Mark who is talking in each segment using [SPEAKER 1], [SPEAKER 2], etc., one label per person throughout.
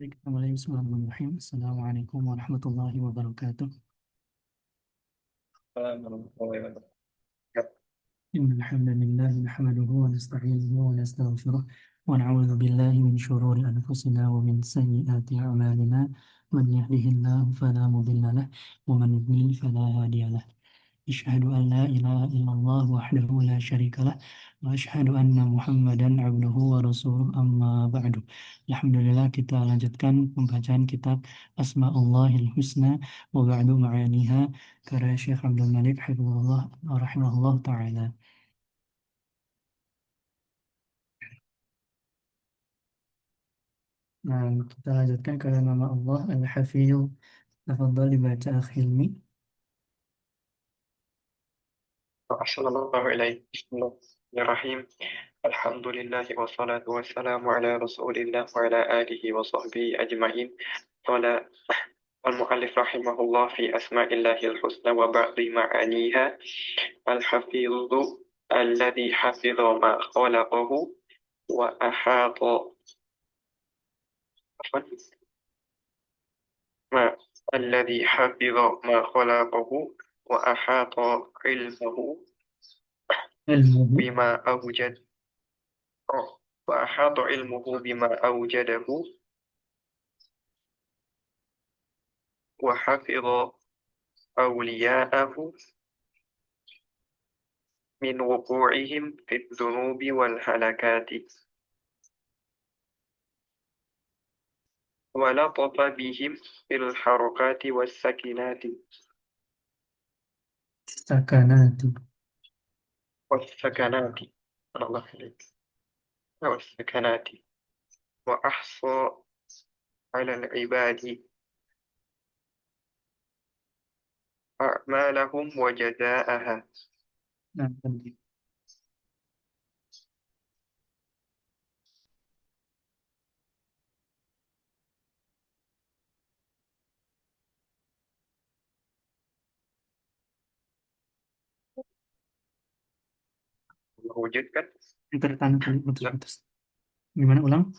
[SPEAKER 1] Bismillahirrahmanirrahim. Assalamualaikum warahmatullahi wabarakatuh.
[SPEAKER 2] Warahmatullahi wabarakatuh.
[SPEAKER 1] Innal hamdalillah nahmaduhu wa nasta'inuhu wa nastaghfiruh wa na'udzu billahi min shururi anfusina wa min sayyiati a'malina. Man yahdihillahu fala mudilla lahu wa man yudlil fala hadiya lahu. أشهد أن لا إله إلا الله وحده لا شريك له وأشهد أن محمدا عبده ورسوله أما بعد. Alhamdulillah, kita lanjutkan pembacaan kitab Asma'ullahil Husna wa ba'du ma'aniha karya Syekh Abdul Malik Hafizahullah rahimahullah ta'ala. Nah, kita lanjutkan ke nama Allah Al-Hafiz. Tafadhal dibaca Akhilmi.
[SPEAKER 2] أحسن الله إليك. بسم الله الرحمن الرحيم. الحمد لله والصلاة والسلام على رسول الله وعلى آله وصحبه أجمعين. قال المؤلف رحمه الله في أسماء الله الحسنى وبعض معانيها: الحفيظ الذي حفظ ما خلقه وأحاط عفوا ما الذي حفظ ما خلقه وأحاط علمه
[SPEAKER 1] Ilmuhu.
[SPEAKER 2] بما أوجد وأحاط علمه بما أوجده وحفظ أولياءه من وقوعهم في الذنوب والهلكات ولطف بهم في الحركات والسكنات
[SPEAKER 1] Sakanati.
[SPEAKER 2] والسكنات الله عليك والسكنات وأحصى على العباد أعمالهم وجزاءها.
[SPEAKER 1] Nah,
[SPEAKER 2] Wujudkan
[SPEAKER 1] tertanam putus-putus. Gimana ulang?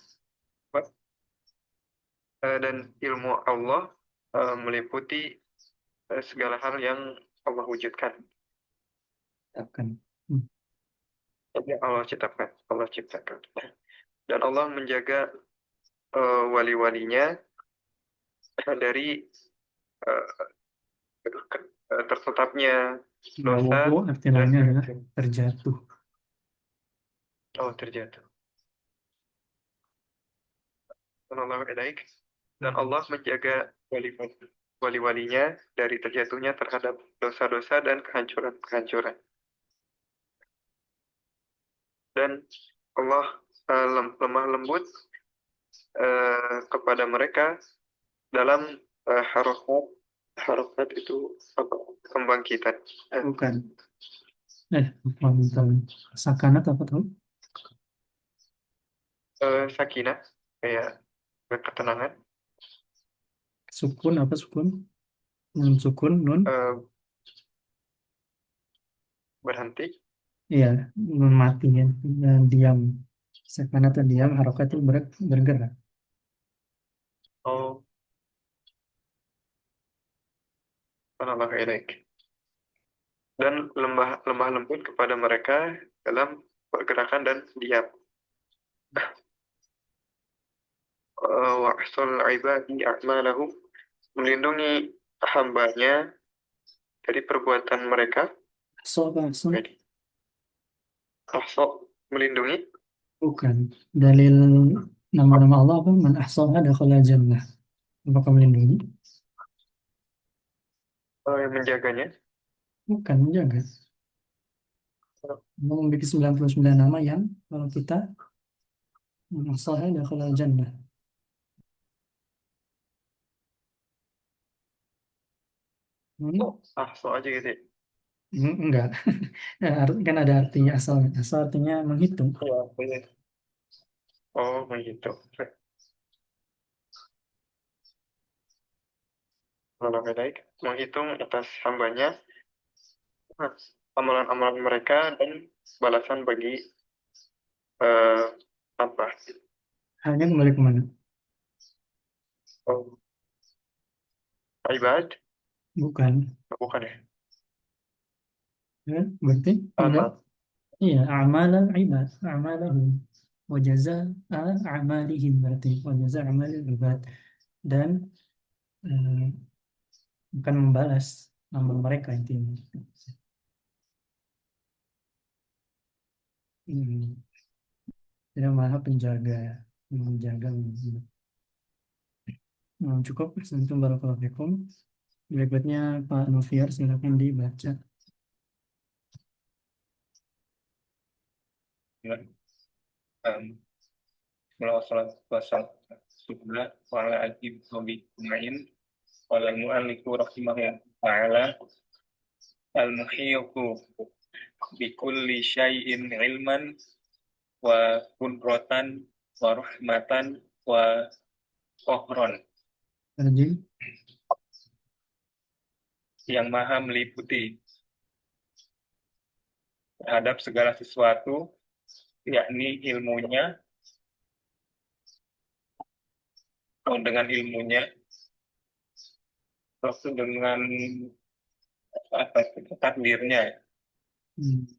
[SPEAKER 2] dan ilmu Allah meliputi segala hal yang Allah wujudkan.
[SPEAKER 1] Akan.
[SPEAKER 2] Yang Allah ciptakan, Allah ciptakan. Dan Allah menjaga wali-walinya dari tertetapnya dosa
[SPEAKER 1] Gawowo arti
[SPEAKER 2] dan
[SPEAKER 1] lainnya adalah terjatuh.
[SPEAKER 2] terjatuh. Dan Allah baik. Dan Allah menjaga wali-walinya dari terjatuhnya terhadap dosa-dosa dan kehancuran-kehancuran. Dan Allah lemah lembut kepada mereka dalam harokat itu apa? Kebangkitan.
[SPEAKER 1] Bukan. Bukan. Sakanat apa tuh?
[SPEAKER 2] Sakinah kayak ketenangan,
[SPEAKER 1] Sukun apa sukun? Nun sukun, nun.
[SPEAKER 2] eh, berhenti.
[SPEAKER 1] Iya, nun mati ya. Dan diam. Sakanat atau diam, harokat itu bergerak.
[SPEAKER 2] Oh, Allah baik. Dan lemah lembut kepada mereka dalam pergerakan dan diam. Wa ahsul ibadi a'malahum, melindungi hambanya dari perbuatan mereka.
[SPEAKER 1] So apa so?
[SPEAKER 2] Jadi, ahsa melindungi.
[SPEAKER 1] Bukan. Dalil nama-nama Allah apa? Man ahsaha dakhala jannah. Apakah melindungi?
[SPEAKER 2] Yang menjaganya.
[SPEAKER 1] Bukan menjaga. Allah memiliki 99 nama yang kalau kita man ahsaha dakhala jannah.
[SPEAKER 2] Ahsa aja gitu ya.
[SPEAKER 1] Enggak. Ya, kan ada artinya asal. Asal artinya menghitung.
[SPEAKER 2] Iya, benar. Oh, begitu. Allah baik. Menghitung atas hambanya amalan-amalan mereka dan balasan bagi eh, apa?
[SPEAKER 1] Hanya kembali ke mana?
[SPEAKER 2] Oh, ibad?
[SPEAKER 1] Bukan.
[SPEAKER 2] Bukan ya.
[SPEAKER 1] Ya, berarti tinggal
[SPEAKER 2] Amal.
[SPEAKER 1] iya amal ibad, amalahum wa jazaa amalihim berarti wa jazaa amalil ibad dan eh, bukan membalas amal mereka intinya. Hmm. Tidak maha penjaga yang menjaga. Cukup sentuh barakallahu fikum. Berikutnya Pak Noviar silakan dibaca.
[SPEAKER 2] Ya. Um, Sudah wala ajib hobi kumain wala mu'aliku rahimahullah ta'ala al-muhiyu bikulli syai'in ilman wa kudratan wa rahmatan wa qahran,
[SPEAKER 1] Terjemah.
[SPEAKER 2] yang maha meliputi terhadap segala sesuatu, yakni ilmunya, dengan ilmunya, terus dengan apa itu, takdirnya.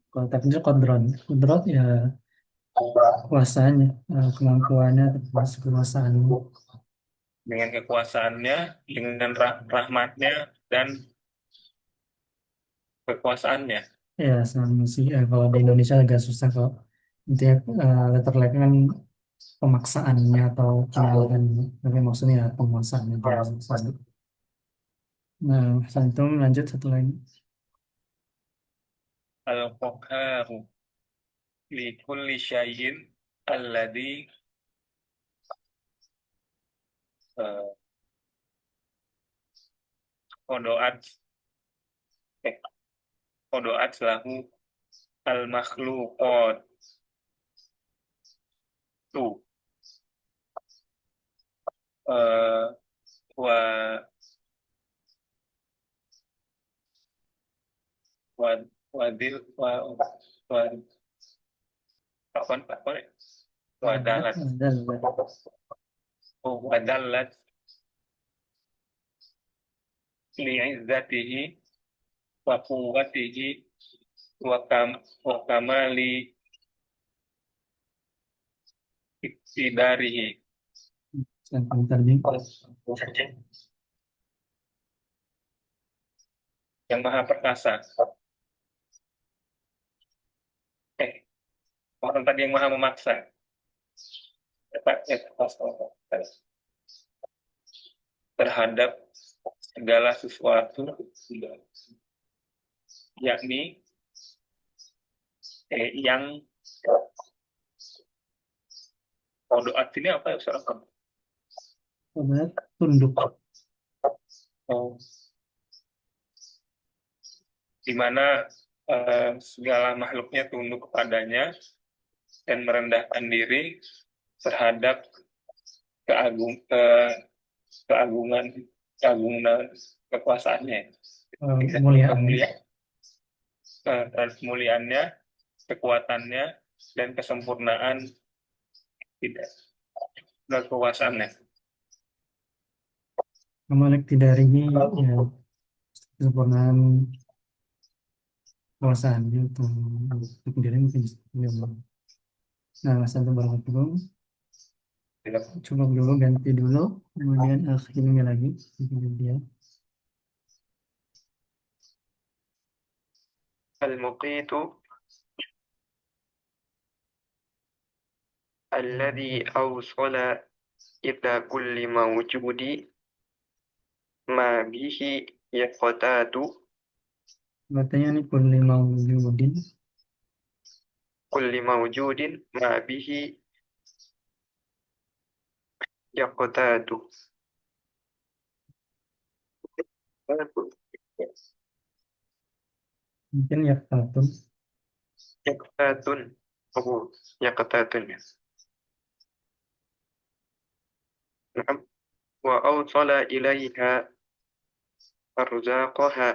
[SPEAKER 1] Kalau takdir kodron, kodrot ya kuasanya, kemampuannya, terus kekuasaannya.
[SPEAKER 2] Dengan kekuasaannya, dengan rahmatnya dan kekuasaannya.
[SPEAKER 1] Ya, sama sih. Kalau di Indonesia agak susah kok. Intinya letter like kan pemaksaannya atau pengalihannya. Tapi maksudnya ya penguasaannya juga susah. Nah, Santum lanjut satu lagi.
[SPEAKER 2] Al-Qahharu li kulli syai'in alladhi eh, qodoat eh, qodoat lahu al-makhluqat tu eh, wa wa wadil wa apa ya? Wadalat
[SPEAKER 1] Adalah
[SPEAKER 2] wadalat li'izzatihi wa quwwatihi wa kamali iktidarihi,
[SPEAKER 1] Santum terjemah.
[SPEAKER 2] yang maha perkasa. Orang tadi yang maha memaksa. Terhadap segala sesuatu, yakni yang kodoat ini apa ya Ustaz?
[SPEAKER 1] Obat tunduk.
[SPEAKER 2] Oh, di mana segala makhluknya tunduk kepadanya dan merendahkan diri terhadap keagung ke keagungan keagungan kekuasaannya,
[SPEAKER 1] Kemuliaan.
[SPEAKER 2] kemuliaannya, kekuatannya, dan kesempurnaan tidak dan kekuasaannya.
[SPEAKER 1] Malik tidak ini ya kesempurnaan kekuasaannya untuk diri mungkin bisa. Nah, Santum barakallahu. Coba dulu ganti dulu, kemudian akhirnya lagi. Dia.
[SPEAKER 2] المقيت الذي أوصل إلى كل موجود ما به يقتات
[SPEAKER 1] Katanya ini kulli mawjudin.
[SPEAKER 2] كل موجود ما به يقتات
[SPEAKER 1] Mungkin ya tatun.
[SPEAKER 2] يقتات أو يقتات. نعم. وأوصل إليها أرزاقها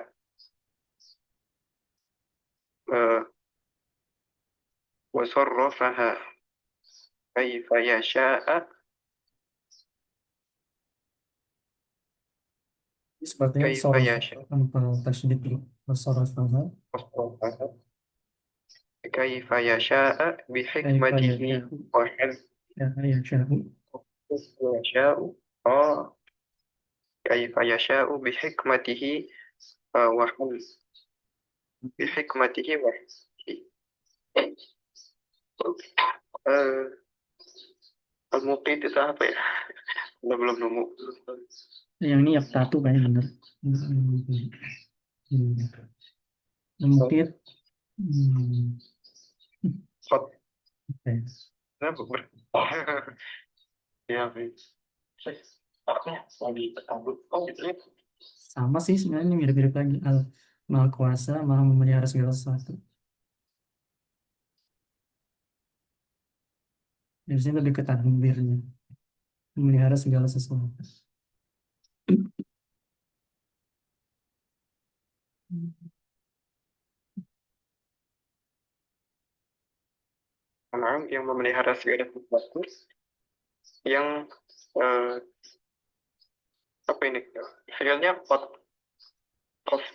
[SPEAKER 2] وصرفها كيف يشاء
[SPEAKER 1] sepertinya
[SPEAKER 2] كيف
[SPEAKER 1] sorof
[SPEAKER 2] يشاء
[SPEAKER 1] tanpa tasydid dulu. Wasarafaha
[SPEAKER 2] كيف يشاء
[SPEAKER 1] kaifa
[SPEAKER 2] بحكمته
[SPEAKER 1] yasha'u
[SPEAKER 2] وحكمته
[SPEAKER 1] ya yasha'u
[SPEAKER 2] يشاء كيف يشاء بحكمته وحكمته بحكمته وحكمته آه، المقيت itu apa ya? Belum nemu.
[SPEAKER 1] yang ini yaktatu kayaknya bener. Mungkin
[SPEAKER 2] Kot.
[SPEAKER 1] oke.
[SPEAKER 2] Kenapa ber? Ya, baik. Aku lagi ketambut. Oh, gitu ya.
[SPEAKER 1] Sama sih sebenarnya ini mirip-mirip lagi al maha kuasa maha memelihara segala sesuatu. Di sini lebih ke tadbirnya memelihara segala sesuatu.
[SPEAKER 2] Orang yang memelihara segala sesuatu yang eh, apa ini? Realnya kot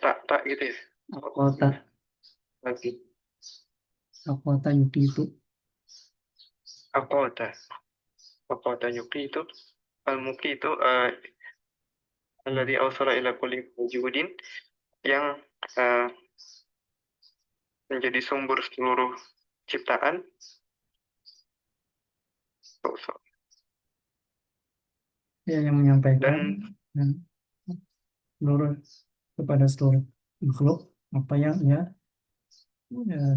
[SPEAKER 2] tak tak gitu ya.
[SPEAKER 1] Kota
[SPEAKER 2] Nanti
[SPEAKER 1] kota Yuki itu
[SPEAKER 2] Akoda. Akoda Yuki itu Al-Muki itu alladhi awsala ila kulli wujudin yang eh, menjadi sumber seluruh ciptaan.
[SPEAKER 1] ya yang menyampaikan
[SPEAKER 2] Dan
[SPEAKER 1] dan seluruh kepada seluruh makhluk apa yang ya,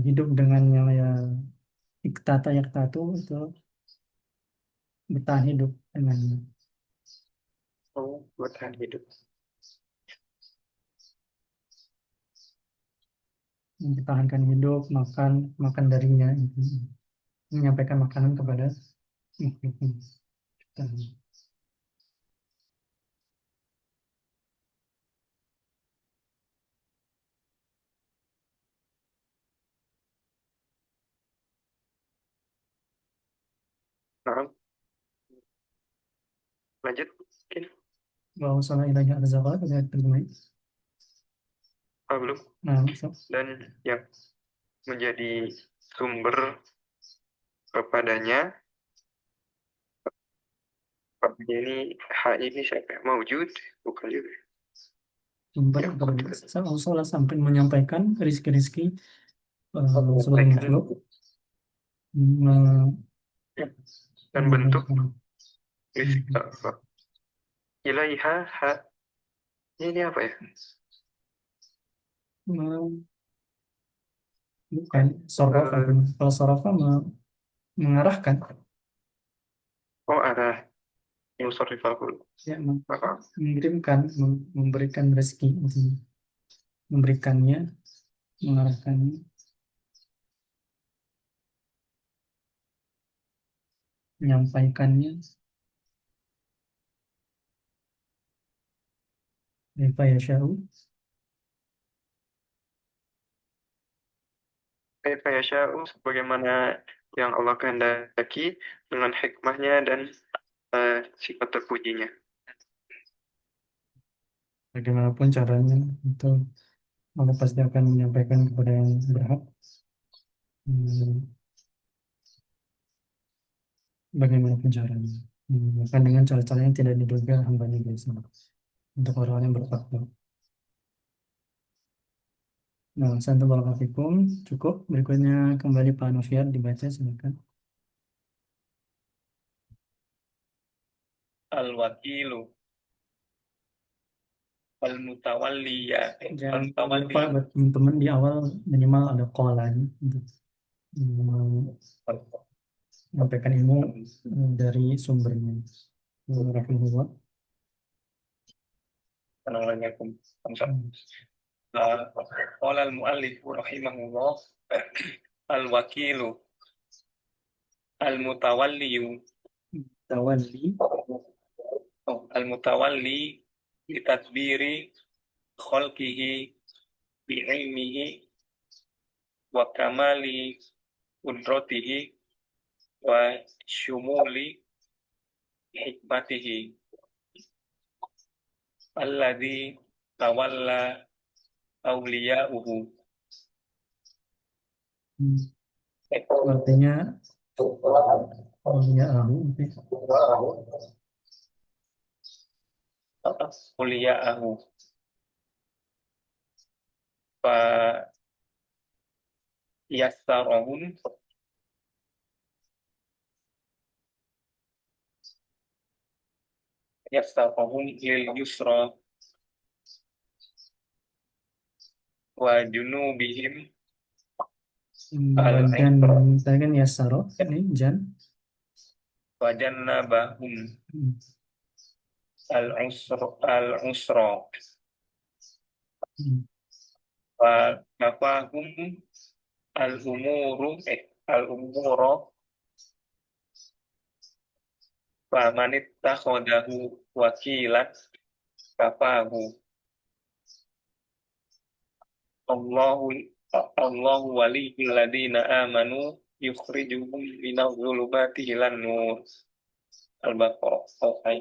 [SPEAKER 1] hidup dengan yang ya iktata yaktatu itu bertahan hidup dengannya.
[SPEAKER 2] bertahan hidup.
[SPEAKER 1] Mempertahankan hidup, makan, makan darinya, itu. Menyampaikan makanan kepada makhluk.
[SPEAKER 2] Nah, lanjut. Mungkin.
[SPEAKER 1] Bahwa salah ilahnya ada zakat, ada terjemah.
[SPEAKER 2] Belum.
[SPEAKER 1] Nah, so,
[SPEAKER 2] Dan yang menjadi sumber kepadanya ini hak ini siapa? Maujud bukan juga.
[SPEAKER 1] sumber
[SPEAKER 2] Yang
[SPEAKER 1] kepada Allah sampai menyampaikan rizki-rizki seluruh
[SPEAKER 2] menyampaikan
[SPEAKER 1] makhluk, me-
[SPEAKER 2] dan bentuk
[SPEAKER 1] menyampaikan
[SPEAKER 2] ilaiha ha ini apa ya?
[SPEAKER 1] me- bukan sorofa.
[SPEAKER 2] Eh,
[SPEAKER 1] Kalau sorofa mengarahkan,
[SPEAKER 2] arah musarrifahul.
[SPEAKER 1] ya,
[SPEAKER 2] Maka
[SPEAKER 1] mengirimkan, memberikan rezeki, memberikannya, mengarahkannya, menyampaikannya, kaifa yasha'u.
[SPEAKER 2] kaifa yasha'u sebagaimana yang Allah kehendaki dengan hikmahnya dan sifat terpujinya.
[SPEAKER 1] Bagaimanapun caranya, itu Allah pasti akan menyampaikan kepada yang berhak. Bagaimanapun caranya. Bahkan dengan cara-cara yang tidak diduga hambanya biasa. Untuk orang yang bertakwa. Nah, santu barakallahu cukup. Berikutnya kembali Pak Novian dibaca, silakan.
[SPEAKER 2] Al-wakilu al-mutawalli ya
[SPEAKER 1] Jangan lupa buat teman-teman di awal minimal ada call-nya untuk menyampaikan ilmu dari sumbernya. Rahimahullah.
[SPEAKER 2] Qala al-muallif rahimahullah al-wakilu al-mutawalli
[SPEAKER 1] Tawalli
[SPEAKER 2] al-mutawalli bi tadbiri khalqihi bi ilmihi wa kamali qudratihi wa syumuli hikmatihi alladhi tawalla awliya'uhu.
[SPEAKER 1] Artinya awliya'ahu itu
[SPEAKER 2] Awliya'ahu fa yassarahum lil yusra wa junubihim al
[SPEAKER 1] dan
[SPEAKER 2] usra
[SPEAKER 1] tadi kan yasaro ini jan.
[SPEAKER 2] wa jannabahum al usra
[SPEAKER 1] Hmm.
[SPEAKER 2] wa kafahum al umuru al umuro fa manit takhodahu wakilan kafahu Allahu Allahu waliyul ladina amanu yukhrijuhum minadh dhulumati ilan nur. Al-Baqarah. Selesai.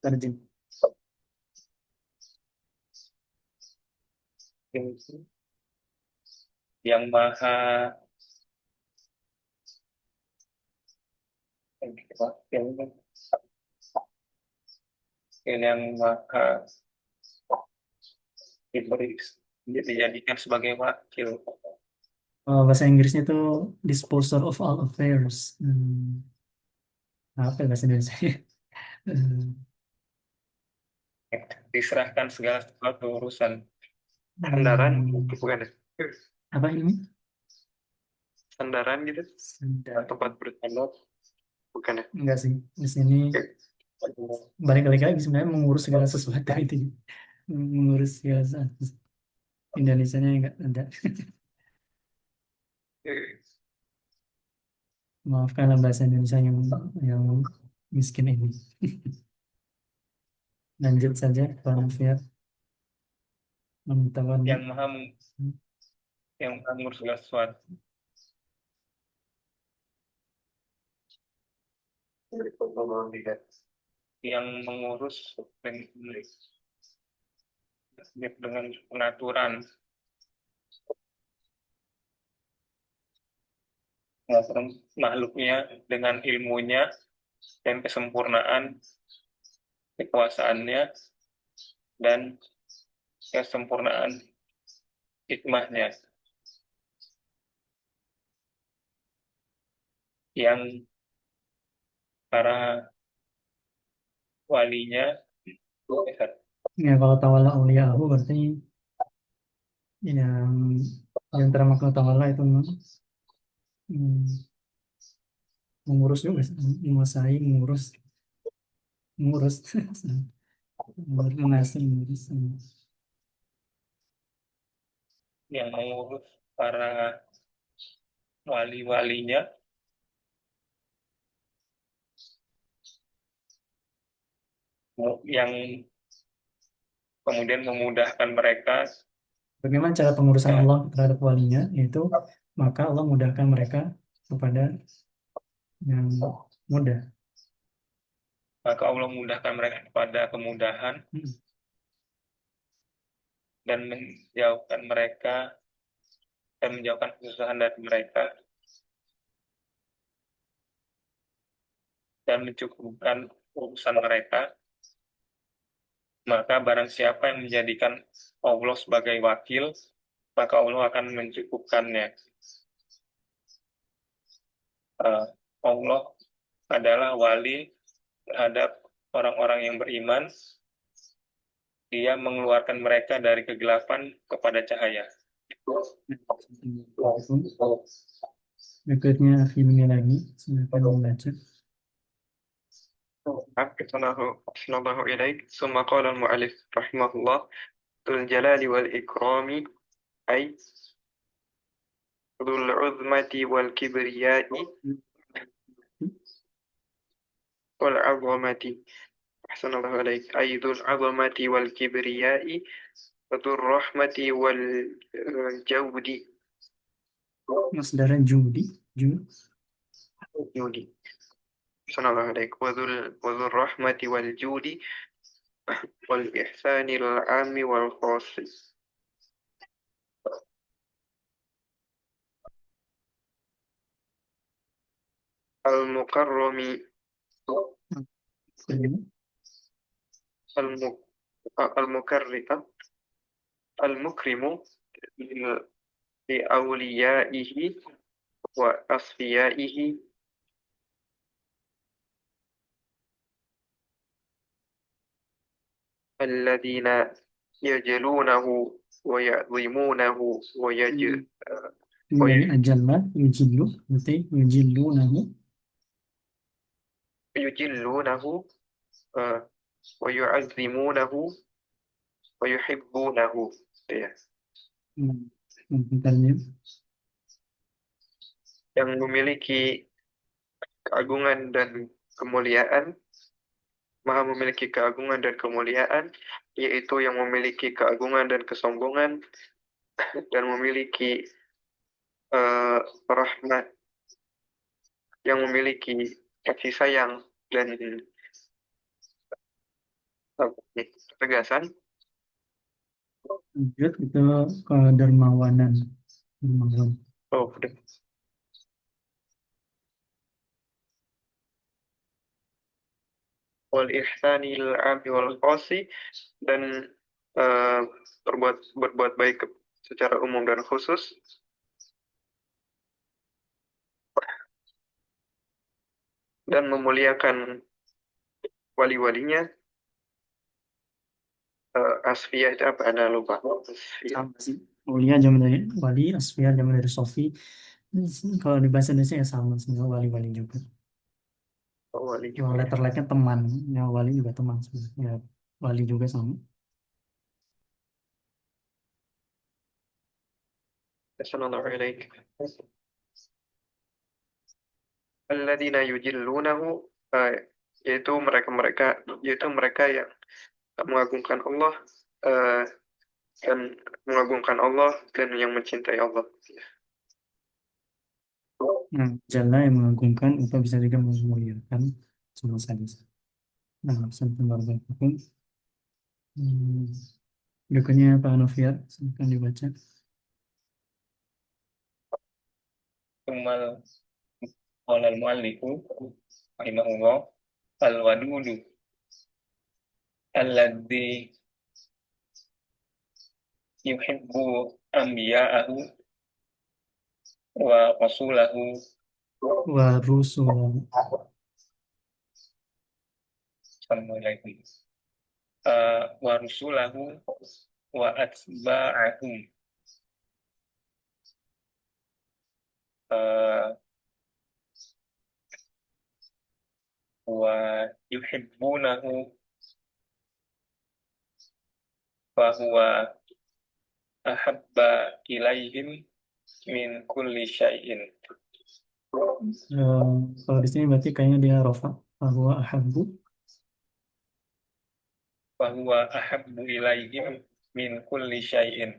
[SPEAKER 1] Terjem.
[SPEAKER 2] Yang maha yang maha diberi dijadikan sebagai wakil.
[SPEAKER 1] Bahasa Inggrisnya itu disposer of all affairs. Apa ya bahasa Indonesia?
[SPEAKER 2] Diserahkan segala sesuatu urusan. Sandaran bukan ya?
[SPEAKER 1] Apa ini?
[SPEAKER 2] Sandaran gitu?
[SPEAKER 1] Sandar.
[SPEAKER 2] Tempat bersandar bukan ya?
[SPEAKER 1] Enggak sih. Di sini balik lagi sebenarnya mengurus segala sesuatu itu. Mengurus segala sesuatu. Indonesianya enggak ada. Maafkanlah bahasa Indonesia yang miskin ini. Lanjut saja, Pak Noviat.
[SPEAKER 2] Yang maha yang mengurus segala sesuatu. Yang mengurus dengan pengaturan makhluknya dengan ilmunya dan kesempurnaan kekuasaannya dan kesempurnaan hikmahnya yang para walinya
[SPEAKER 1] Ya, kalau tawalla aku berarti yang termakna tawalla itu hmm, mengurus juga, menguasai, mengurus, mengasih, mengurus.
[SPEAKER 2] yang mengurus para wali-walinya yang kemudian memudahkan mereka.
[SPEAKER 1] Bagaimana cara pengurusan Allah terhadap walinya? Itu maka Allah mudahkan mereka kepada yang mudah.
[SPEAKER 2] Maka Allah mudahkan mereka kepada kemudahan dan menjauhkan kesusahan dari mereka dan mencukupkan urusan mereka. Maka barang siapa yang menjadikan Allah sebagai wakil, maka Allah akan mencukupkannya. Allah adalah wali terhadap orang-orang yang beriman. Dia mengeluarkan mereka dari kegelapan kepada cahaya.
[SPEAKER 1] Berikutnya filmnya lagi, silakan membaca.
[SPEAKER 2] أحسن الله إليك ثم قال المؤلف رحمه الله ذو الجلال والإكرام أي ذو العظمة والكبرياء والعظمة أحسن الله إليك أي ذو العظمة والكبرياء وذو الرحمة والجود
[SPEAKER 1] Saudara
[SPEAKER 2] جودي أحسن الله إليك وذو الرحمة والجود والإحسان العام والخاص المكرم الم- المكرم المكرم لأوليائه وأصفيائه الذين يجلونه ويعظمونه
[SPEAKER 1] Dari ajalla yujillu, berarti yujillunahu.
[SPEAKER 2] ويجلونه ويعظمونه ويحبونه. Ya.
[SPEAKER 1] Bentar ya.
[SPEAKER 2] Yang memiliki keagungan dan kemuliaan, maha memiliki keagungan dan kemuliaan, yaitu yang memiliki keagungan dan kesombongan, dan memiliki rahmat, yang memiliki kasih sayang dan ketegasan.
[SPEAKER 1] Lanjut itu kedermawanan. Dermawan.
[SPEAKER 2] Oh, udah. Wal ihsanil ami wal khasi, dan eh, berbuat baik secara umum dan khusus, dan memuliakan wali-walinya. Asfiyah itu apa? Anda lupa. Asfiyah.
[SPEAKER 1] Sama sih. Mulia jam dari wali, asfiya jam dari sofi. Kalau di bahasa Indonesia ya sama semua wali-wali juga.
[SPEAKER 2] Oh, wali
[SPEAKER 1] Yang
[SPEAKER 2] juga ya.
[SPEAKER 1] letter like-nya teman, yang wali juga teman sebenarnya. Ya, wali juga sama.
[SPEAKER 2] Assalamualaikum warahmatullahi wabarakatuh. Alladzina yujillunahu, yaitu mereka yang mengagungkan Allah, eh, dan mengagungkan Allah dan yang mencintai Allah.
[SPEAKER 1] Jalla yang mengagungkan atau bisa juga memuliakan semua saja. Nah, sampai hukum. Hmm, berikutnya Pak Noviar, silakan dibaca.
[SPEAKER 2] Kumal qala al-muallifu rahimahullah al-wadudu alladzi yuhibbu anbiya'ahu wa rasulahu
[SPEAKER 1] Wa rusulahu.
[SPEAKER 2] Assalamualaikum. Wa rusulahu wa atba'ahum, uh, wa yuhibbunahu fa huwa ahabba ilaihim min kulli syai'in.
[SPEAKER 1] Kalau di sini berarti kayaknya dia rofa. Bahwa ahabbu.
[SPEAKER 2] Fa huwa ahabbu ilaihim min kulli syai'in.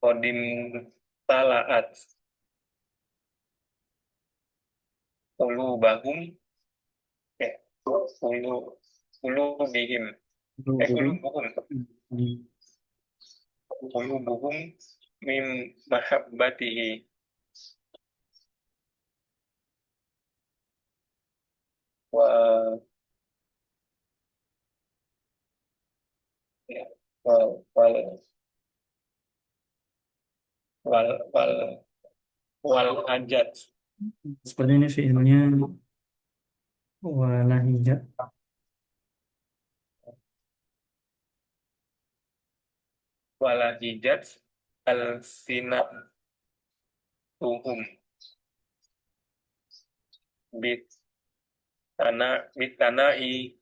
[SPEAKER 2] Qadim talaat qulubahum, qulubihim, qulubuhum qulubuhum min mahabbatihi wa wal wal wal wal wal hajat
[SPEAKER 1] Seperti ini fiilnya walahijat.
[SPEAKER 2] wal hijat al sinatuhum bit bitanai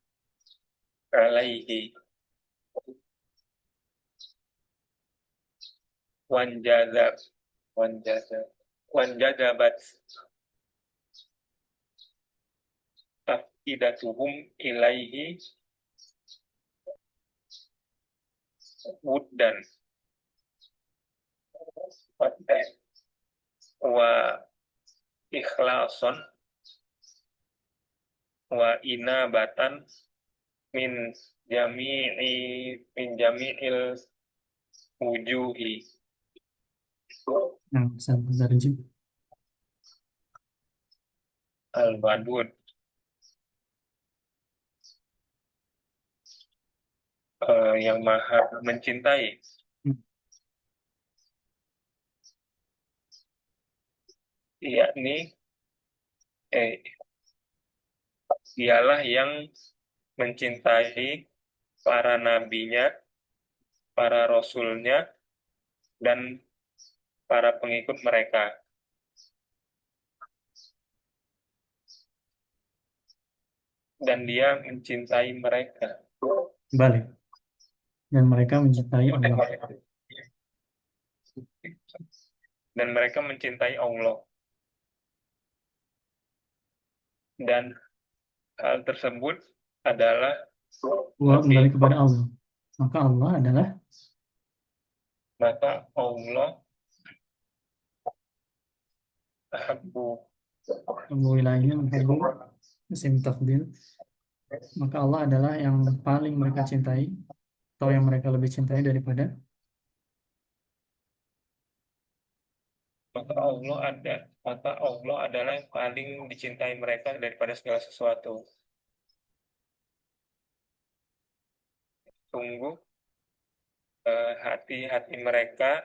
[SPEAKER 2] alaihi wanjazab wanjazab wanjazabat afidatuhum ilaihi wuddan
[SPEAKER 3] wa ikhlason wa inabatan min jami'il wujuhi.
[SPEAKER 1] Nah, sebentar aja.
[SPEAKER 3] Al-Wadud, yang maha mencintai,
[SPEAKER 1] Hmm.
[SPEAKER 3] yakni dialah yang mencintai para nabinya, para rasulnya, dan para pengikut mereka. Dan dia mencintai mereka.
[SPEAKER 1] Balik. Dan mereka mencintai Allah.
[SPEAKER 3] Dan mereka mencintai Allah. Dan hal tersebut adalah
[SPEAKER 1] Kembali kepada Allah. Maka Allah adalah
[SPEAKER 3] ahabbu
[SPEAKER 1] wilayahnya menghibur isim tafdil. Maka Allah adalah yang paling mereka cintai atau yang mereka lebih cintai daripada
[SPEAKER 3] maka Allah adalah yang paling dicintai mereka daripada segala sesuatu. Sungguh hati-hati mereka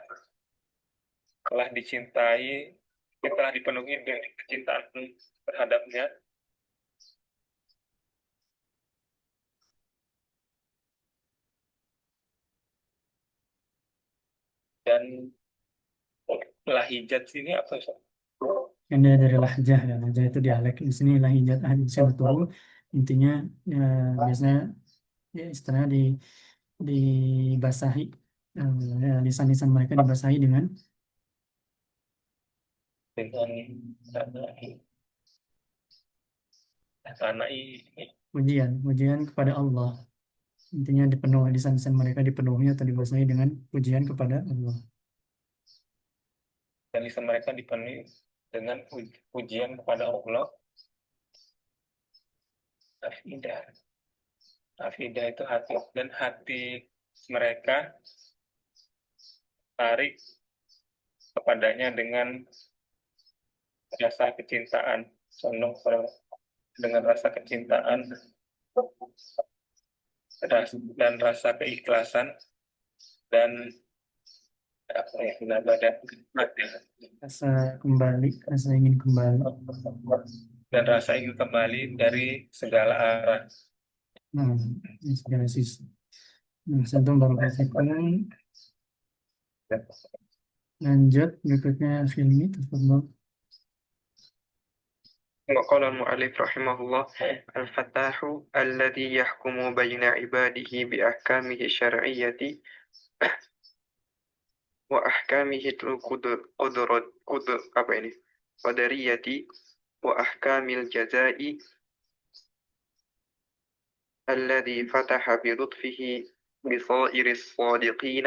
[SPEAKER 3] telah dicintai, telah dipenuhi dengan kecintaan terhadapnya, dan lahijat sini apa Ustaz?
[SPEAKER 1] yang dari lahjah ya. Lahjah itu dialek. Di sini lahijat ahli betul. Intinya ya, biasanya ya, istilahnya dibasahi, ya, lisan-lisan mereka dibasahi dengan
[SPEAKER 3] Karena ini
[SPEAKER 1] pujian kepada Allah. Intinya dipenuhi, lisan-lisan mereka dipenuhi atau dibasahi dengan pujian kepada Allah.
[SPEAKER 3] dan lisan mereka dipenuhi dengan pujian kepada Allah. Afidah itu hati, dan hati mereka tarik kepadanya dengan rasa kecintaan, condong dengan rasa kecintaan dan rasa keikhlasan dan apa ya,
[SPEAKER 1] Rasa ingin kembali
[SPEAKER 3] dan rasa ingin kembali dari segala arah.
[SPEAKER 1] nah, inspirasi. Nah, Santum Barokafikum. Lanjut berikutnya filmi tafadhol.
[SPEAKER 2] وقال المؤلف رحمه الله: الفتاح الذي يحكم بين عباده بأحكامه الشرعية وأحكامه القدرية وأحكام الجزاء الذي فتح بلطفه بصائر الصادقين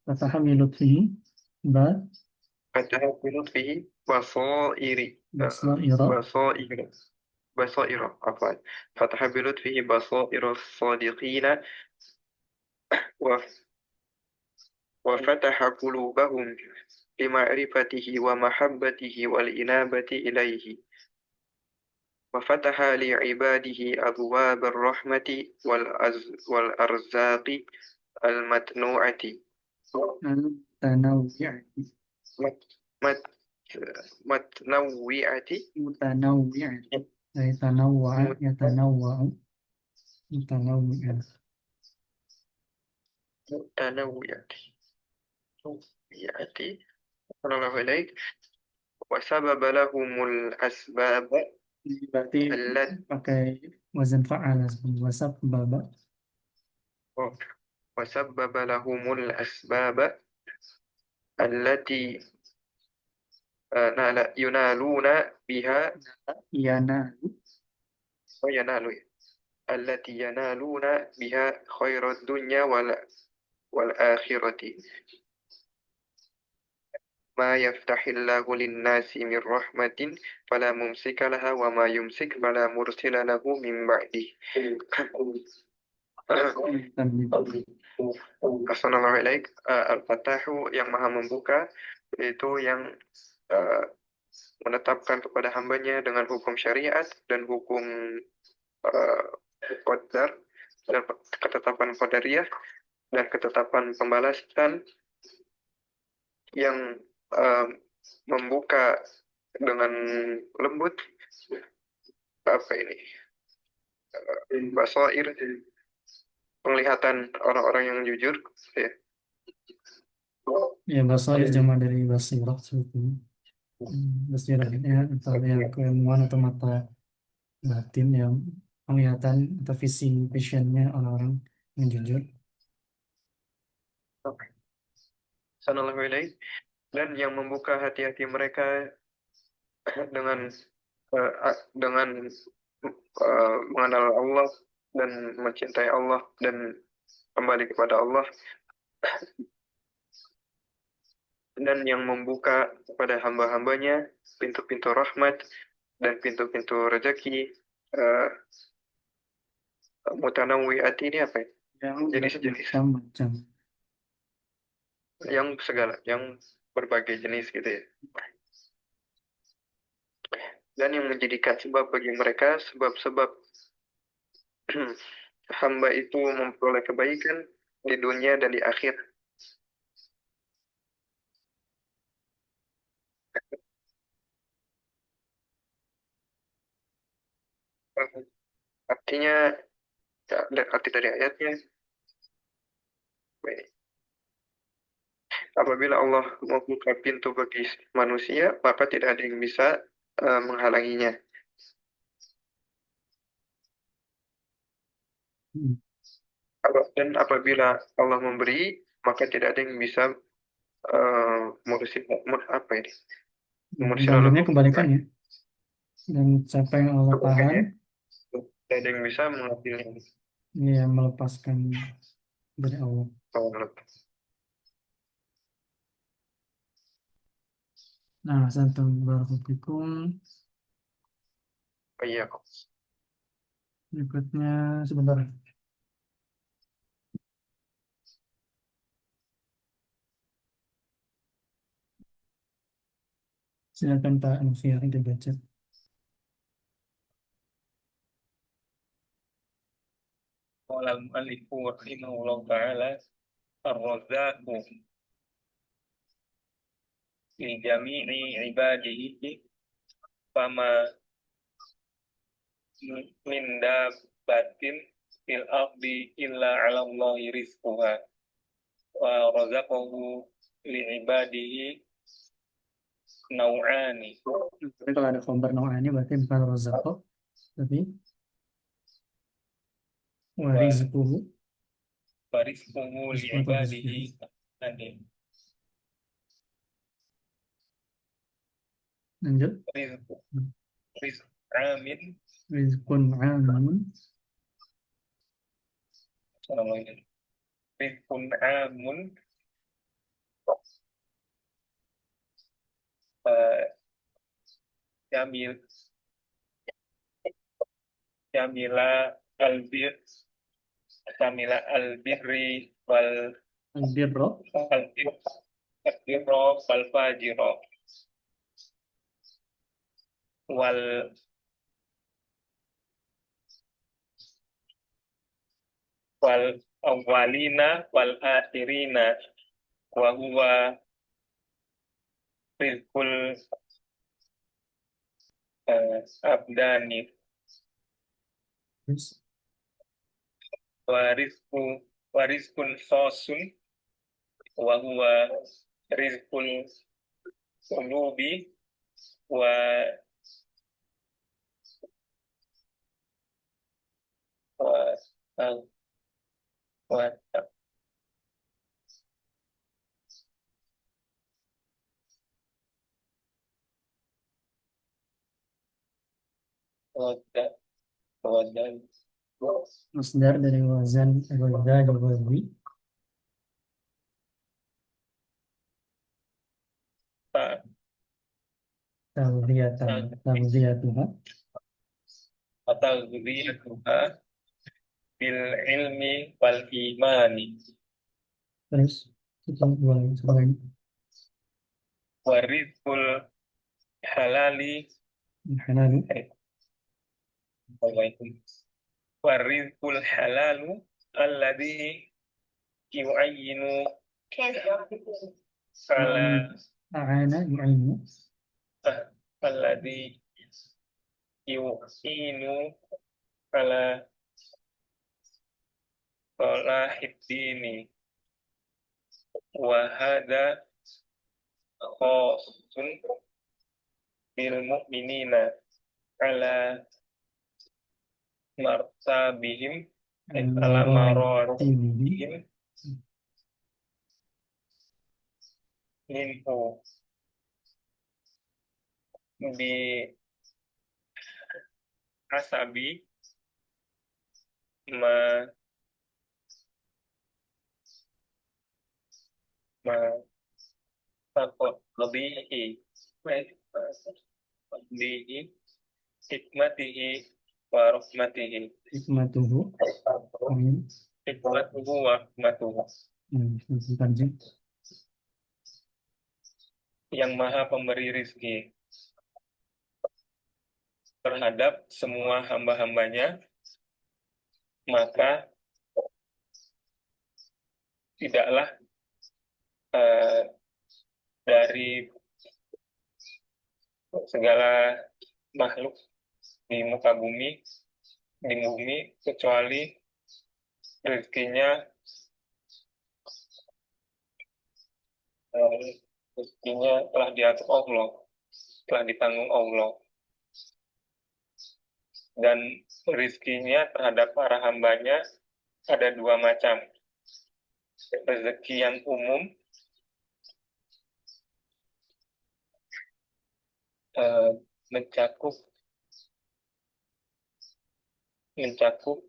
[SPEAKER 1] فتح بلطفه
[SPEAKER 2] فتح بلطفه بصائر عفوا فتح بلطفه بصائر الصادقين وفتح قلوبهم لمعرفته ومحبته والإنابة إليه وفتح لعباده أبواب الرحمة والأرزاق المتنوعة متنوعة
[SPEAKER 1] يتنوع
[SPEAKER 2] الله إليك وسبب لهم الأسباب
[SPEAKER 1] berarti pakai wazan fa'ala
[SPEAKER 2] وسبب لهم الأسباب التي ينالون بها التي ينالون بها خير الدنيا والآخرة ma yaftahillahu lin-nasi min rahmatin fala mumsika laha wa ma yumsik fala mursila lahu min ba'dih. Assalamualaikum. Al-Fatahu yang maha membuka, itu yang uh, menetapkan kepada hambanya dengan hukum syariat dan hukum uh, qadar dan ketetapan qadariyah dan ketetapan pembalasan yang membuka dengan lembut apa ini basair, penglihatan orang-orang yang jujur ya.
[SPEAKER 1] Ya, basair jamak dari basirah seperti ini. Basirah ya, atau ya keilmuan atau mata batin yang penglihatan atau visionnya orang-orang yang jujur.
[SPEAKER 2] Sallallahu alaihi dan yang membuka hati-hati mereka dengan mengenal Allah dan mencintai Allah dan kembali kepada Allah, dan yang membuka kepada hamba-hambanya pintu-pintu rahmat dan pintu-pintu rezeki. Mutanawwi'at ini apa ya?
[SPEAKER 1] Yang
[SPEAKER 2] Jenis-jenis.
[SPEAKER 1] macam-macam.
[SPEAKER 2] Yang segala, yang berbagai jenis gitu ya. Dan yang menjadikan sebab bagi mereka, sebab-sebab hamba itu memperoleh kebaikan di dunia dan di akhir. Artinya, arti dari ayatnya, apabila Allah membuka pintu bagi manusia, maka tidak ada yang bisa menghalanginya. Dan apabila Allah memberi, maka tidak ada yang bisa apa ini?
[SPEAKER 1] Gambarnya kebalikannya. Dan siapa yang Allah tahan,
[SPEAKER 2] tidak ada yang bisa mengambilnya.
[SPEAKER 1] Ini yang melepaskan dari Allah. Nah, satu barakallahu.
[SPEAKER 2] Iya.
[SPEAKER 1] Berikutnya sebentar. Silakan Pak Anfiar dibaca.
[SPEAKER 3] Qala al-mu'allif rahimahullah ta'ala ar-razzaqu li jami'i ibadihi fama min dabbatin fil ardi illa 'ala Allahi rizquha wa razaqahu li ibadihi nau'ani.
[SPEAKER 1] Tapi kalau ada khabar nau'ani berarti bukan razaqah, tapi warizquhu.
[SPEAKER 3] Warizquhu li ibadihi nanti.
[SPEAKER 1] Lanjut.
[SPEAKER 3] Rizq amin.
[SPEAKER 1] Rizqun amun.
[SPEAKER 3] Rizqun amun. Jamila al-birri wal
[SPEAKER 1] Al-birra
[SPEAKER 3] wal fajira wal awwalina wal akhirina wa huwa rizqul abdani warizqun khasun wa huwa rizqul qulubi wa
[SPEAKER 1] masdar dari wazan ghadha ghadhi.
[SPEAKER 3] ta-
[SPEAKER 1] Tawziyatuha.
[SPEAKER 3] Taghdhiyatuha bil ilmi wal imani
[SPEAKER 1] Terus kita ulang lagi.
[SPEAKER 3] warizqul halali
[SPEAKER 1] Halalu.
[SPEAKER 3] warizqul halalu alladhi yu'ayyinu ala
[SPEAKER 1] A'ana yu'inu.
[SPEAKER 3] alladhi yu'inu ala salahiddini wa hadha khasun bil mu'minina ala martabihim ala maratibihim minhu bi hasabi ma ma taqdihi qadihi hikmatihi wa rahmatihi
[SPEAKER 1] Hikmatuhu. Amin.
[SPEAKER 3] hikmatuhu wa rahmatuhu
[SPEAKER 1] Terjem.
[SPEAKER 3] yang maha pemberi rizki terhadap semua hamba-hambanya, maka tidaklah dari segala makhluk di muka bumi, di bumi, kecuali rezekinya telah diatur Allah, telah ditanggung Allah. Dan rezekinya terhadap para hambanya ada dua macam. Rezeki yang umum, mencakup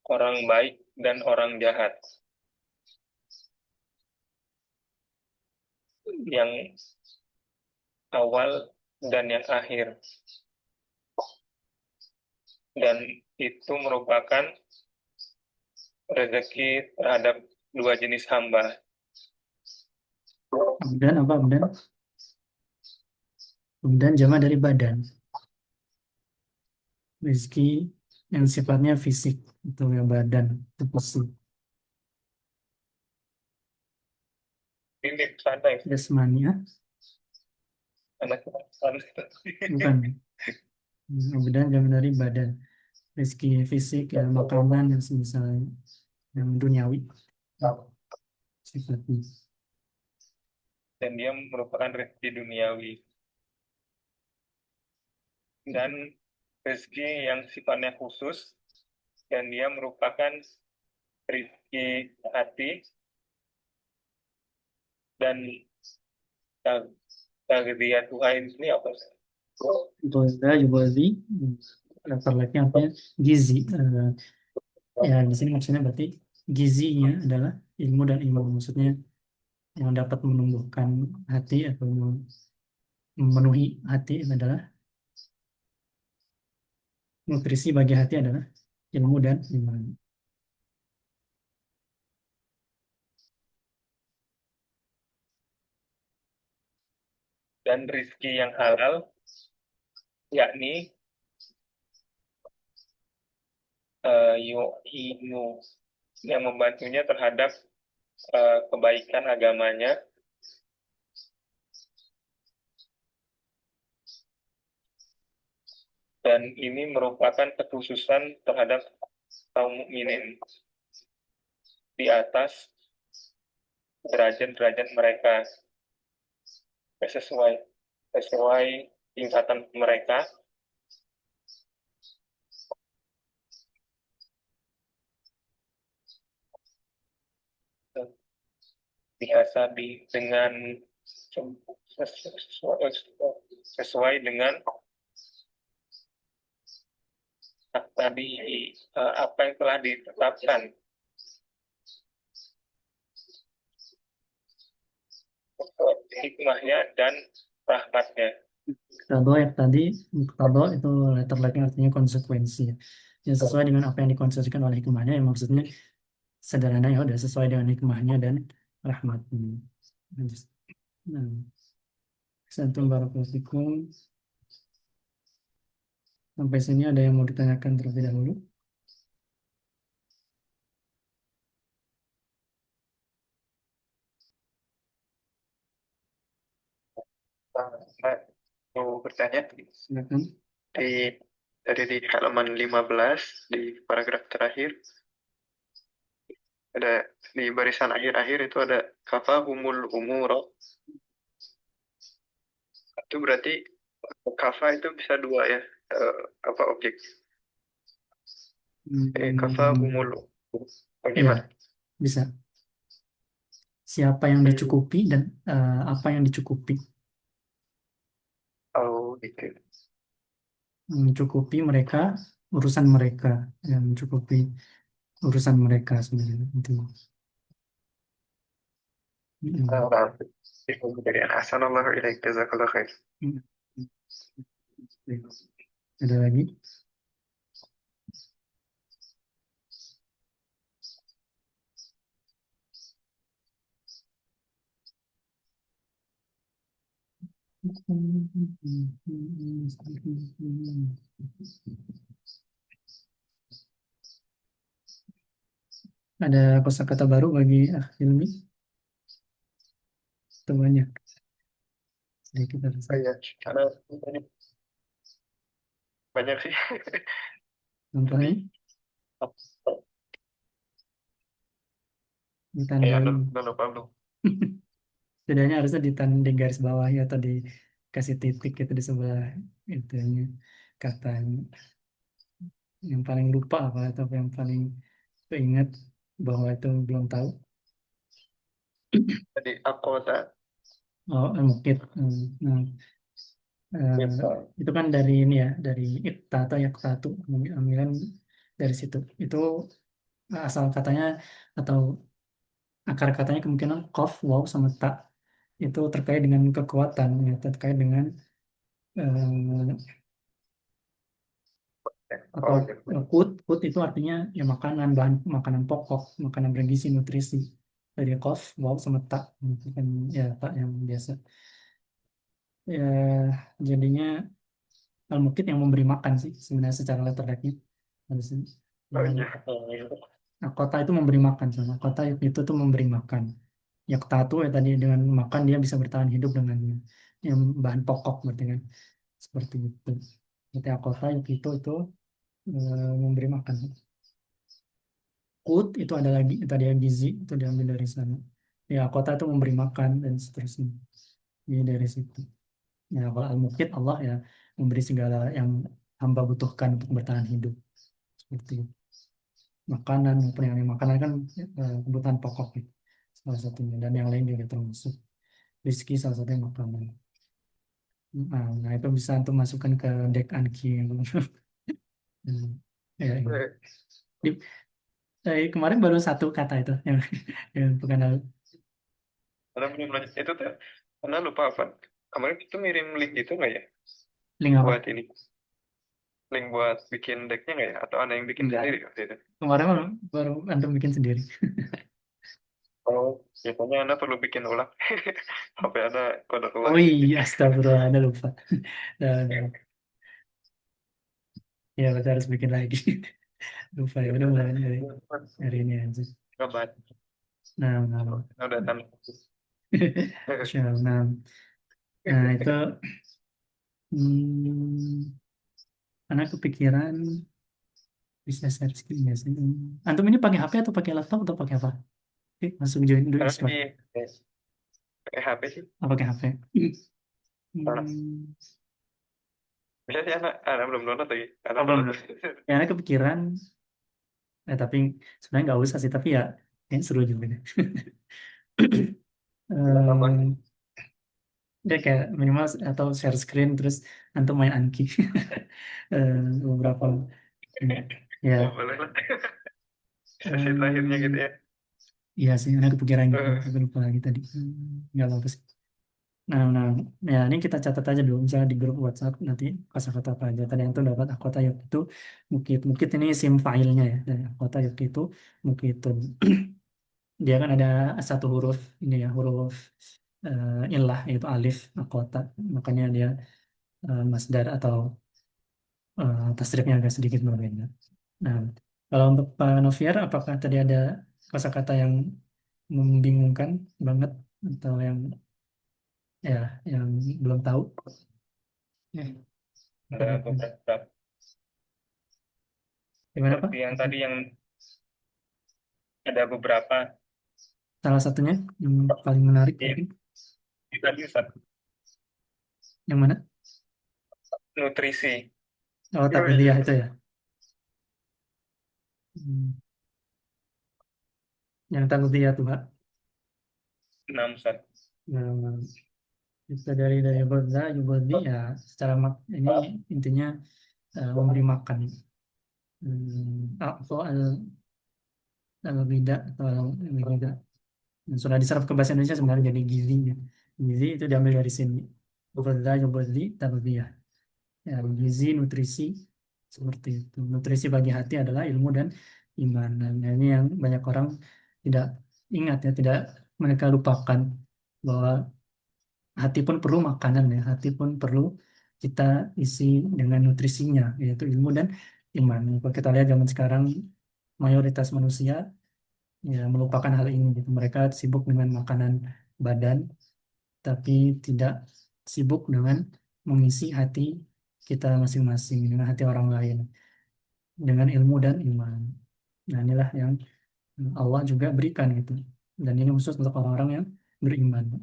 [SPEAKER 3] orang baik dan orang jahat. Yang awal dan yang akhir. Dan itu merupakan rezeki terhadap dua jenis hamba.
[SPEAKER 1] Abdan apa abdan? Abdan jama dari badan. Rezeki yang sifatnya fisik atau yang badan itu fisik.
[SPEAKER 3] Ini sana yang
[SPEAKER 1] Jasmani ya?
[SPEAKER 3] anak sana.
[SPEAKER 1] Bukan. Abdan jama dari badan. Rezeki fisik, ya, makanan yang semisal yang duniawi sifatnya.
[SPEAKER 3] Dan dia merupakan rezeki duniawi. Dan rezeki yang sifatnya khusus, dan dia merupakan rezeki hati dan taghdhiyat Tuhan ini apa?
[SPEAKER 1] Goza, yugozi, lafal-lafalnya artinya gizi. Ya di sini maksudnya berarti gizinya adalah ilmu dan iman. Maksudnya yang dapat menumbuhkan hati atau memenuhi hati adalah nutrisi bagi hati adalah ilmu dan iman.
[SPEAKER 3] Dan rezeki yang halal, yakni yu'inu, yang membantunya terhadap kebaikan agamanya, dan ini merupakan kekhususan terhadap kaum mukminin di atas derajat-derajat mereka sesuai tingkatan mereka, biasa dengan sesuai dengan tadi apa yang telah ditetapkan hikmahnya dan rahmatnya.
[SPEAKER 1] Muktado yang tadi, muktado itu letter like-nya artinya konsekuensi. Ya sesuai dengan apa yang dikonsekuensikan oleh hikmahnya, yang maksudnya sederhana ya udah sesuai dengan hikmahnya dan rahmatnya. Nah, Santum barakallahu. Sampai sini ada yang mau ditanyakan terlebih dahulu?
[SPEAKER 2] Saya mau bertanya
[SPEAKER 1] Silakan.
[SPEAKER 2] di dari di halaman 15 di paragraf terakhir ada di barisan akhir-akhir itu ada kafahumul umuro. Itu berarti kafa itu bisa dua ya, apa objek kafahumul
[SPEAKER 1] Iya,
[SPEAKER 2] bagaimana?
[SPEAKER 1] bisa. Siapa yang
[SPEAKER 2] Hmm.
[SPEAKER 1] dicukupi dan apa yang dicukupi.
[SPEAKER 2] Oh gitu.
[SPEAKER 1] Mencukupi mereka, urusan mereka. Yang mencukupi urusan mereka sebenarnya. Intinya.
[SPEAKER 2] Kemudian Hasanallahu ilaik jazakallahu khair.
[SPEAKER 1] Ada lagi? Ada kosakata baru bagi Hilmi? Itu banyak. Sedikit ada
[SPEAKER 2] Oh iya, karena banyak sih.
[SPEAKER 1] contohnya
[SPEAKER 2] Ya,
[SPEAKER 1] ditandai.
[SPEAKER 2] no problem.
[SPEAKER 1] Setidaknya harusnya ditandai di garis bawah ya atau dikasih titik itu di sebelah itunya katanya. Yang paling lupa apa atau yang paling keinget bahwa itu belum tahu.
[SPEAKER 2] Jadi akota
[SPEAKER 1] Oh, mungkin. Nah, eh,
[SPEAKER 2] kita
[SPEAKER 1] itu kan dari ini ya, dari ikta atau yaktatu, ambilan dari situ. Itu asal katanya atau akar katanya kemungkinan kof, waw, sama ta itu terkait dengan kekuatan, ya, terkait dengan eh, atau
[SPEAKER 2] oh iya.
[SPEAKER 1] food itu artinya ya makanan, bahan makanan pokok, makanan bergizi, nutrisi. Dari kof, waw, sama ta, itu kan ya ta yang biasa. Ya, jadinya al-mukit yang memberi makan sih sebenarnya secara letter like-nya harusnya.
[SPEAKER 2] Oh
[SPEAKER 1] Yang
[SPEAKER 2] iya.
[SPEAKER 1] kota itu memberi makan, sama kota itu tuh memberi makan. Yaktatu ya tadi dengan makan dia bisa bertahan hidup dengan yang bahan pokok berarti kan seperti itu. Berarti kota itu memberi makan. Kut itu ada lagi itu ada yang gizi itu diambil dari sana. Ya kota itu memberi makan dan seterusnya. Ini dari situ. Ya kalau al-mukit Allah ya memberi segala yang hamba butuhkan untuk bertahan hidup seperti itu. Makanan maupun yang lain. Makanan kan kebutuhan pokok ya, salah satunya dan yang lain juga termasuk rezeki salah satunya makanan. Nah, itu bisa untuk masukkan ke deck Anki. Hmm, ya, ini. Di- kemarin baru satu kata itu yang bukan lalu.
[SPEAKER 2] Karena belum lanjut itu tuh, karena lupa apa. Kemarin itu ngirim link itu nggak ya?
[SPEAKER 1] Link apa?
[SPEAKER 2] Buat ini, link buat bikin decknya nggak ya? Atau ada yang bikin
[SPEAKER 1] Enggak.
[SPEAKER 2] sendiri waktu itu?
[SPEAKER 1] Kemarin baru antum bikin sendiri.
[SPEAKER 2] Oh, biasanya Anda perlu bikin ulang. Sampai Anda kode keluar.
[SPEAKER 1] Oh iya, astagfirullah, ada lupa. Dan, ya, betul harus bikin lagi. Lupa ya, udah mulai hari ini aja.
[SPEAKER 2] Coba,
[SPEAKER 1] Nah.
[SPEAKER 2] udah tahu.
[SPEAKER 1] Insya Allah. Nah, itu hmm, karena kepikiran bisa share screen ya sih. Antum ini pakai HP atau pakai laptop atau pakai apa? Oke, langsung join dulu
[SPEAKER 2] Karena
[SPEAKER 1] Discord.
[SPEAKER 2] di HP sih.
[SPEAKER 1] Oh, pakai HP.
[SPEAKER 2] Nah,
[SPEAKER 1] Hmm,
[SPEAKER 2] bisa sih anak belum download lagi. Anak
[SPEAKER 1] oh, belum,
[SPEAKER 2] download.
[SPEAKER 1] belum. Ya, karena kepikiran, tapi sebenarnya nggak usah sih, tapi ya kayaknya seru juga deh.
[SPEAKER 2] Tambah.
[SPEAKER 1] Eh, Dia kayak minimal atau share screen terus antum main Anki. Eh, Beberapa ya.
[SPEAKER 2] Ya boleh lah. Sesi terakhirnya gitu
[SPEAKER 1] Em,
[SPEAKER 2] ya.
[SPEAKER 1] Iya sih, anak kepikiran gitu,
[SPEAKER 3] Eh,
[SPEAKER 1] tapi lupa lagi tadi. Nggak apa-apa sih. Nah, nah, ya ini kita catat aja dulu, misalnya di grup WhatsApp nanti kosakata apa aja. Tadi yang itu dapat akota yok itu mukit, mukit ini sim filenya ya, dari akota yok itu mukitun. Dia kan ada satu huruf ini ya, huruf ilah yaitu alif akota, makanya dia masdar atau tasrifnya agak sedikit berbeda. Nah, kalau untuk Pak Noviar, apakah tadi ada kosakata yang membingungkan banget atau ya yang belum tahu? Ya,
[SPEAKER 3] ada
[SPEAKER 1] apa-
[SPEAKER 3] beberapa
[SPEAKER 1] gimana Pak?
[SPEAKER 3] seperti yang tadi yang ada beberapa
[SPEAKER 1] Salah satunya yang paling menarik
[SPEAKER 3] di,
[SPEAKER 1] mungkin
[SPEAKER 3] tadi Ustaz,
[SPEAKER 1] yang mana?
[SPEAKER 3] nutrisi
[SPEAKER 1] Oh, takbiyah itu ya. Hmm, yang takbiyah tuh Pak.
[SPEAKER 3] 6 Ustaz.
[SPEAKER 1] Nah, itu dari Yubadza, Yubadzi ya secara ini intinya memberi makan. Atau al-bida atau al-bida. Dan sudah diserap ke bahasa Indonesia sebenarnya jadi gizi ya. Gizi itu diambil dari sini. Yubadza, Yubadzi, takbiyah. Ya, gizi, nutrisi seperti itu. Nutrisi bagi hati adalah ilmu dan iman. Dan ini yang banyak orang tidak ingat ya, tidak mereka lupakan bahwa hati pun perlu makanan ya, hati pun perlu kita isi dengan nutrisinya, yaitu ilmu dan iman. Kalau kita lihat zaman sekarang, mayoritas manusia ya melupakan hal ini gitu. Mereka sibuk dengan makanan badan, tapi tidak sibuk dengan mengisi hati kita masing-masing, dengan hati orang lain, dengan ilmu dan iman. Nah, inilah yang Allah juga berikan gitu. Dan ini khusus untuk orang-orang yang beriman.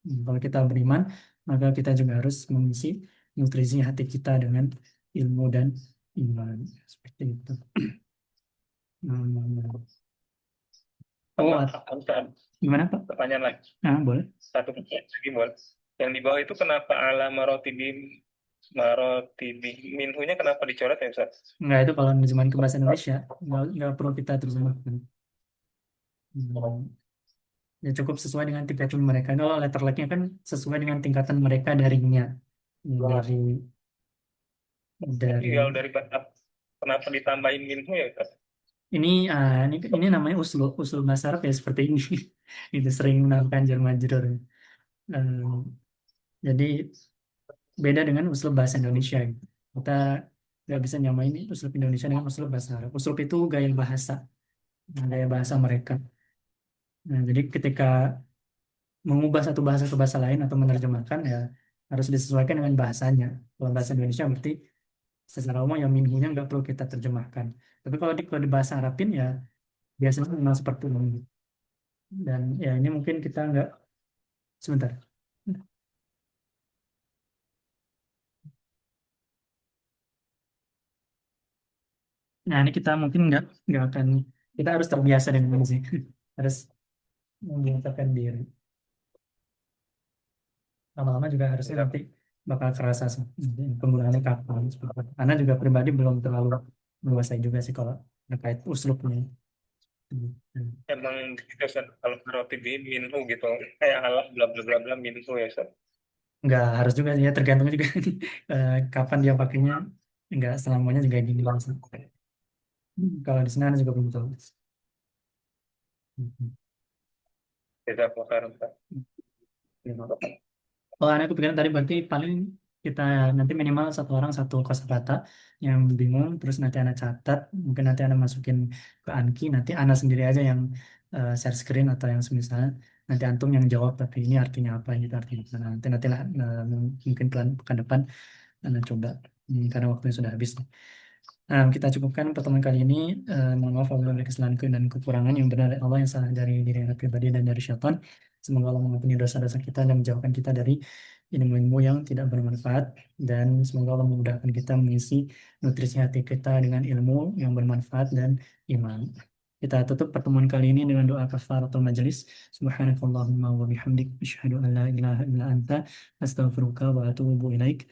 [SPEAKER 1] Kalau kita beriman, maka kita juga harus mengisi nutrisi hati kita dengan ilmu dan iman. Seperti itu. Hmm. Oh,
[SPEAKER 3] Sama Ustaz,
[SPEAKER 1] gimana Pak?
[SPEAKER 3] pertanyaan lagi.
[SPEAKER 1] Nah, boleh.
[SPEAKER 3] Satu pertanyaan lagi boleh. Yang di bawah itu kenapa ala marotibi minhunya kenapa dicoret ya Ustaz?
[SPEAKER 1] Enggak, itu kalau terjemahan ke bahasa Indonesia, enggak perlu kita terjemahkan. Hmm. Ya cukup sesuai dengan tingkatan mereka. Kalau letter lucknya kan sesuai dengan tingkatan mereka darinya. Dari
[SPEAKER 3] Tapi
[SPEAKER 1] dari
[SPEAKER 3] kalau dari Batak, kenapa ditambahin minhu ya Ustaz?
[SPEAKER 1] ini namanya usul bahasa Arab ya seperti ini. Itu sering melakukan jar majrur. Jadi beda dengan uslub bahasa Indonesia gitu. Kita nggak bisa nyamain uslub Indonesia dengan uslub bahasa Arab. Uslub itu gaya bahasa, gaya bahasa mereka. Nah, jadi ketika mengubah satu bahasa ke bahasa lain atau menerjemahkan ya harus disesuaikan dengan bahasanya. Kalau bahasa Indonesia berarti secara umum yang minhunya nggak perlu kita terjemahkan. Tapi kalau di bahasa Arabin ya biasanya memang seperti itu. Dan ya ini mungkin kita nggak sebentar. Nah ini kita mungkin nggak akan kita harus terbiasa dengan ini sih. Harus membiasakan diri. Lama-lama juga harusnya nanti bakal kerasa sih penggunaannya kapan. Seperti itu. Karena juga pribadi belum terlalu menguasai juga sih kalau terkait uslubnya. Hmm.
[SPEAKER 3] Emang gitu Ustaz, kalau marotibi minhu gitu, kayak ala bla bla bla bla minhu ya Ustaz.
[SPEAKER 1] Nggak harus juga ya tergantung juga kapan dia pakainya. Nggak selamanya juga gini langsung. Kalau di sana Anda juga belum tahu. Hmm.
[SPEAKER 3] Beda pokar Ustaz.
[SPEAKER 1] Oh, anak kepikiran tadi berarti paling kita nanti minimal satu orang satu kosakata yang bingung, terus nanti anak catat, mungkin nanti anak masukin ke Anki, nanti anak sendiri aja yang share screen atau yang semisal nanti antum yang jawab tapi ini artinya apa ini artinya apa. Nah, nanti lah mungkin pekan depan anak coba. Karena waktunya sudah habis. Nah, kita cukupkan pertemuan kali ini. Mohon maaf apabila ada kesalahan dan kekurangan yang benar dari Allah yang salah dari diri anak pribadi dan dari syaitan. Semoga Allah mengampuni dosa-dosa kita dan menjauhkan kita dari ilmu-ilmu yang tidak bermanfaat. Dan semoga Allah memudahkan kita mengisi nutrisi hati kita dengan ilmu yang bermanfaat dan iman. Kita tutup pertemuan kali ini dengan doa kafaratul majelis. Subhanakallahumma wa bihamdik. Asyhadu an la ilaha illa anta. Astaghfiruka wa atubu ilaik.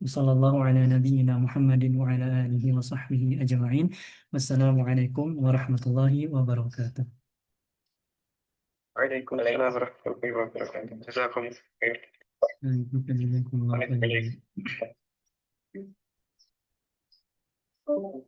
[SPEAKER 1] وصلى الله على نبينا محمد وعلى آله وصحبه أجمعين والسلام عليكم ورحمة الله وبركاته
[SPEAKER 2] Waalaikumsalam warahmatullahi wabarakatuh. Jazakumullah khair.
[SPEAKER 1] Jazakumullah khairan.
[SPEAKER 2] Waalaikumsalam.